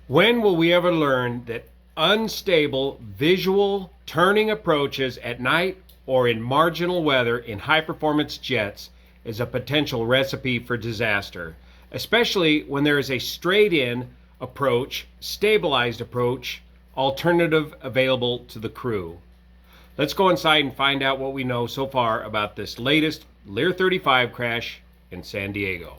When will we ever learn that unstable visual turning approaches at night or in marginal weather in high-performance jets is a potential recipe for disaster, especially when there is a straight-in approach, stabilized approach, alternative available to the crew? Let's go inside and find out what we know so far about this latest Lear 35 crash in San Diego.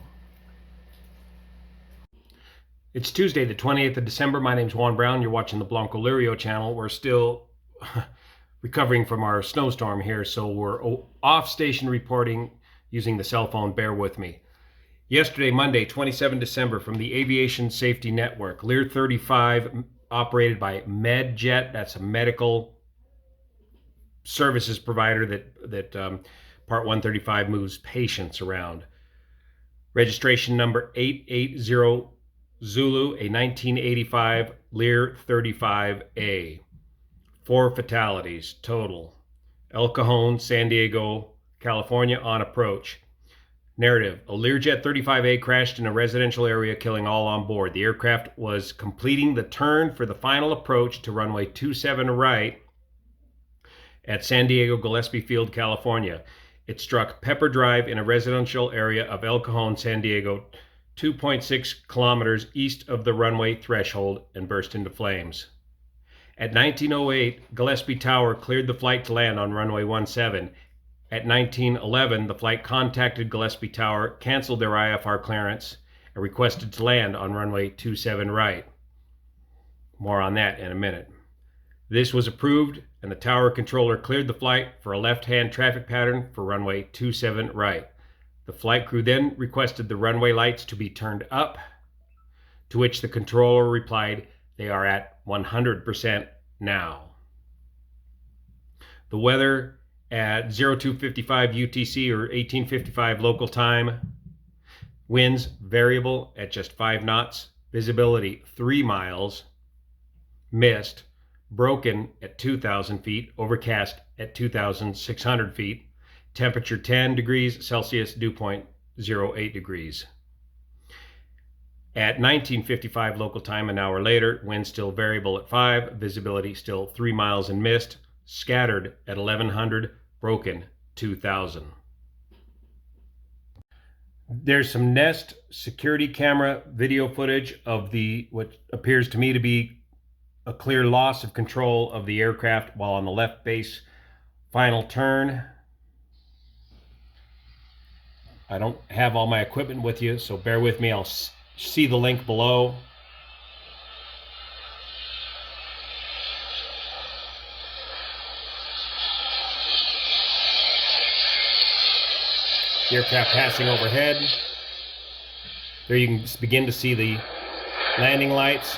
It's Tuesday, the 28th of December. My name's Juan Brown. You're watching the Blanco Lirio channel. We're still recovering from our snowstorm here, so we're off station reporting using the cell phone. Bear with me. Yesterday, Monday, 27 December, from the Aviation Safety Network, Lear 35, operated by MedJet. That's a medical services provider that Part 135 moves patients around. Registration number 880 Zulu, a 1985 Lear 35A. 4 fatalities total. El Cajon, San Diego, California, on approach. Narrative: a Learjet 35A crashed in a residential area, killing all on board. The aircraft was completing the turn for the final approach to runway 27 right at San Diego Gillespie Field, California. It struck Pepper Drive in a residential area of El Cajon, San Diego, 2.6 kilometers east of the runway threshold, and burst into flames. At 19:08, Gillespie Tower cleared the flight to land on runway 17. At 19:11, the flight contacted Gillespie Tower, canceled their IFR clearance, and requested to land on runway 27 right. More on that in a minute. This was approved, and the tower controller cleared the flight for a left-hand traffic pattern for runway 27 right. The flight crew then requested the runway lights to be turned up, to which the controller replied, "They are at 100% now." The weather at 0255 UTC or 1855 local time. Winds variable at just 5 knots. Visibility 3 miles. Mist broken at 2,000 feet. Overcast at 2,600 feet. Temperature 10 degrees Celsius, dew point 08 degrees. At 19:55 local time, an hour later, wind still variable at 5, visibility still 3 miles and mist, scattered at 1100, broken 2000. There's some Nest security camera video footage of what appears to me to be a clear loss of control of the aircraft while on the left base final turn. I don't have all my equipment with you, so bear with me. I'll see the link below. The aircraft passing overhead. There you can begin to see the landing lights.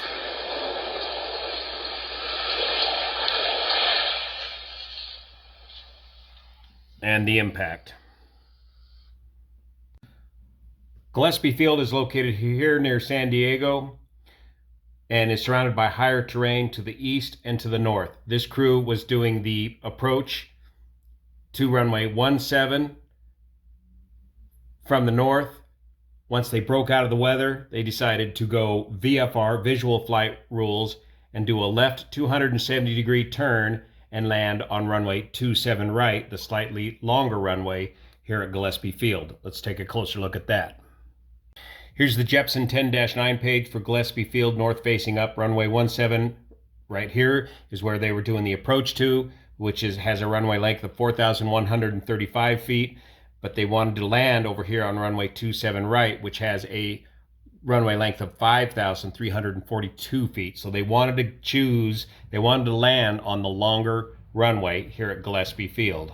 And the impact. Gillespie Field is located here near San Diego and is surrounded by higher terrain to the east and to the north. This crew was doing the approach to runway 17 from the north. Once they broke out of the weather, they decided to go VFR, visual flight rules, and do a left 270-degree turn and land on runway 27 right, the slightly longer runway here at Gillespie Field. Let's take a closer look at that. Here's the Jepson 10-9 page for Gillespie Field, north facing up, runway 17. Right here is where they were doing the approach to, which has a runway length of 4,135 feet, but they wanted to land over here on runway 27 right, which has a runway length of 5,342 feet. So they wanted to land on the longer runway here at Gillespie Field.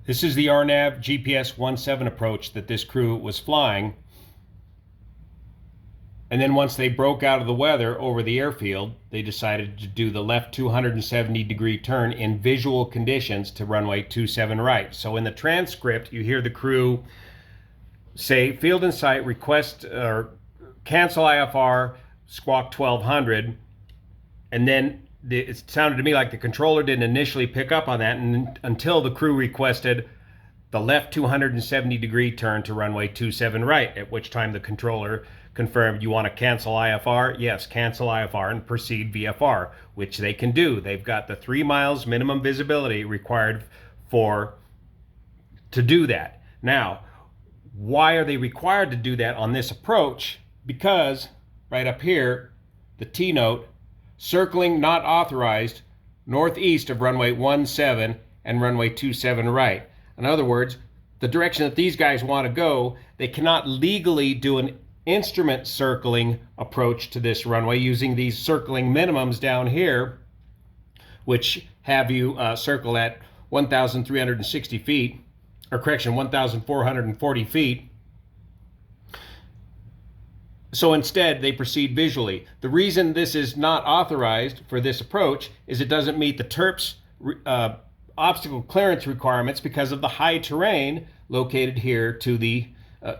This is the RNAV GPS 17 approach that this crew was flying. And then once they broke out of the weather over the airfield, they decided to do the left 270-degree turn in visual conditions to runway 27 right. So in the transcript, you hear the crew say, "Field in sight, request or cancel IFR, squawk 1200," and then it sounded to me like the controller didn't initially pick up on that until the crew requested the left 270-degree turn to runway 27 right, at which time the controller confirmed, you want to cancel IFR? Yes, cancel IFR and proceed VFR, which they can do. They've got the 3 miles minimum visibility required to do that. Now, why are they required to do that on this approach? Because right up here, the T note, circling not authorized northeast of runway 17 and runway 27 right. In other words, the direction that these guys want to go, they cannot legally do an instrument circling approach to this runway using these circling minimums down here, which have you circle at 1,360 feet, or correction, 1,440 feet. So instead, they proceed visually. The reason this is not authorized for this approach is it doesn't meet the TERP's obstacle clearance requirements because of the high terrain located here to the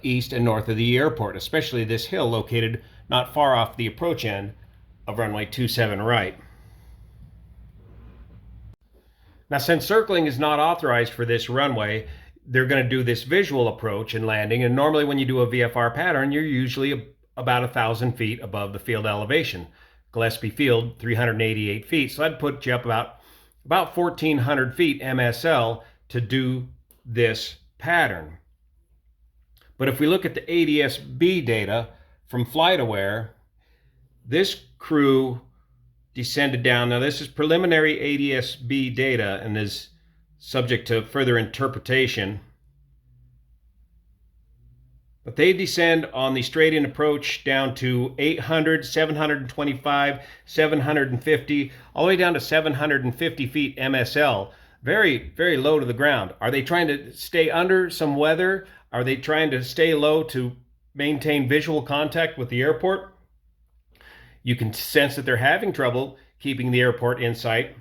east and north of the airport, especially this hill located not far off the approach end of runway 27 right. Now, since circling is not authorized for this runway, they're going to do this visual approach and landing. And normally when you do a VFR pattern, you're usually about 1,000 feet above the field elevation. Gillespie Field, 388 feet. So I'd put you up about 1,400 feet MSL to do this pattern. But if we look at the ADS-B data from FlightAware, this crew descended down. Now this is preliminary ADS-B data and is subject to further interpretation. But they descend on the straight-in approach down to 800, 725, 750, all the way down to 750 feet MSL. Very, very low to the ground. Are they trying to stay under some weather? Are they trying to stay low to maintain visual contact with the airport? You can sense that they're having trouble keeping the airport in sight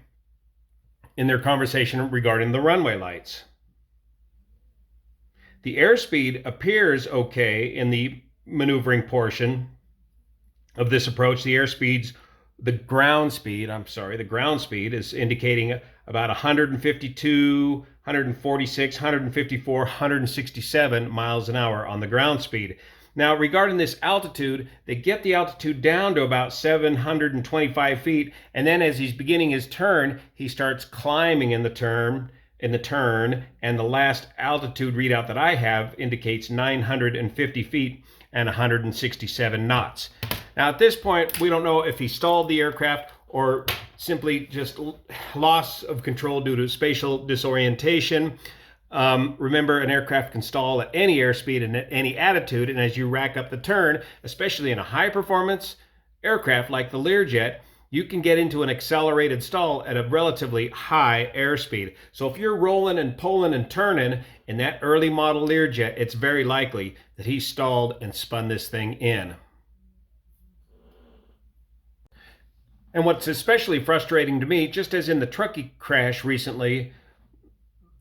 in their conversation regarding the runway lights. The airspeed appears okay in the maneuvering portion of this approach. The ground speed is indicating about 152, 146, 154, 167 miles an hour on the ground speed. Now, regarding this altitude, they get the altitude down to about 725 feet, and then as he's beginning his turn, he starts climbing in the turn, and the last altitude readout that I have indicates 950 feet and 167 knots. Now, at this point, we don't know if he stalled the aircraft or simply just loss of control due to spatial disorientation. Remember, an aircraft can stall at any airspeed and at any attitude, and as you rack up the turn, especially in a high-performance aircraft like the Learjet, you can get into an accelerated stall at a relatively high airspeed. So if you're rolling and pulling and turning in that early model Learjet, it's very likely that he stalled and spun this thing in. And what's especially frustrating to me, just as in the Truckee crash recently,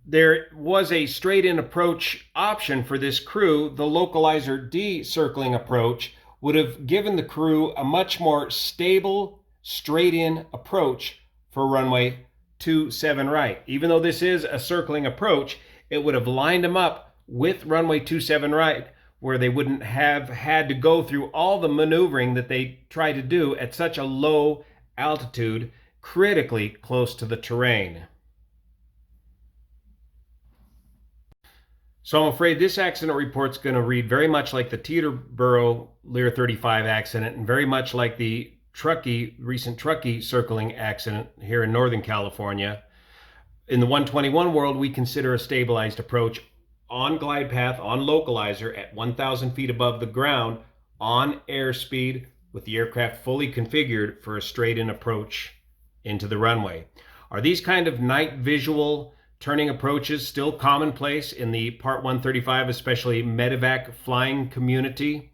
there was a straight-in approach option for this crew. The localizer D circling approach would have given the crew a much more stable, straight-in approach for runway 27 right. Even though this is a circling approach, it would have lined them up with runway 27 right, where they wouldn't have had to go through all the maneuvering that they try to do at such a low altitude, critically close to the terrain. So I'm afraid this accident report's going to read very much like the Teterboro Lear 35 accident and very much like the recent Truckee circling accident here in Northern California. In the 121 world, we consider a stabilized approach on glide path, on localizer at 1,000 feet above the ground, on airspeed, with the aircraft fully configured for a straight-in approach into the runway. Are these kind of night visual turning approaches still commonplace in the Part 135, especially medevac flying community?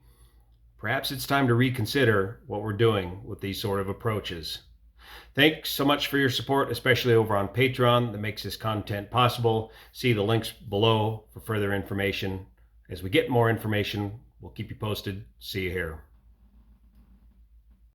Perhaps it's time to reconsider what we're doing with these sort of approaches. Thanks so much for your support, especially over on Patreon that makes this content possible. See the links below for further information. As we get more information, we'll keep you posted. See you here.